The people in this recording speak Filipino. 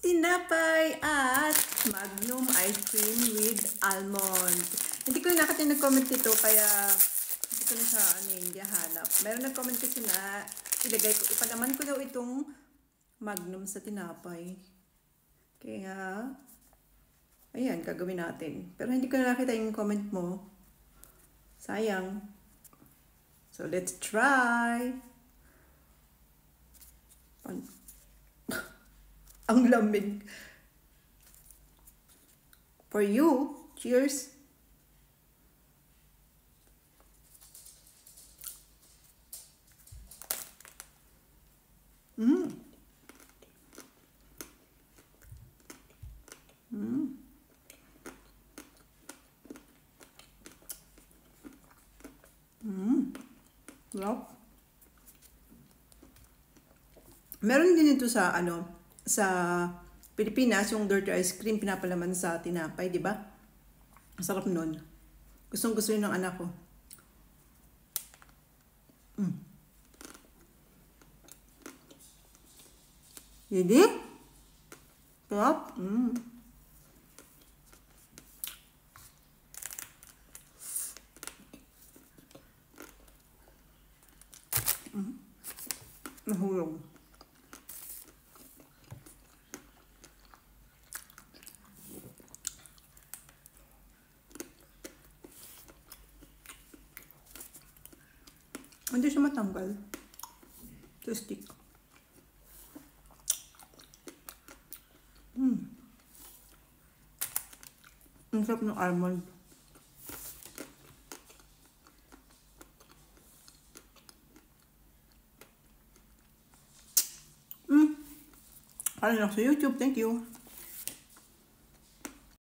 tinapay at Magnum ice cream with almond. Hindi ko nakita nag-comment nito kaya hindi ko na siya hindi hanap. Meron nag-comment kasi na ipalaman ko daw itong Magnum sa tinapay. Kaya ayan, gagawin natin. Pero hindi ko na nakita yung comment mo. Sayang. So let's try. Ang lamig. For you, cheers. Wow. Meron din ito sa sa Pilipinas, yung dirty ice cream pinapalaman sa tinapay, di ba? Masarap nun. Gustong-gusto yun ng anak ko. Hindi? Sarap? Nahulog. Hindi siya matanggal. Ito stick. Ang sarap ng almond. Kaya lang sa YouTube. Thank you.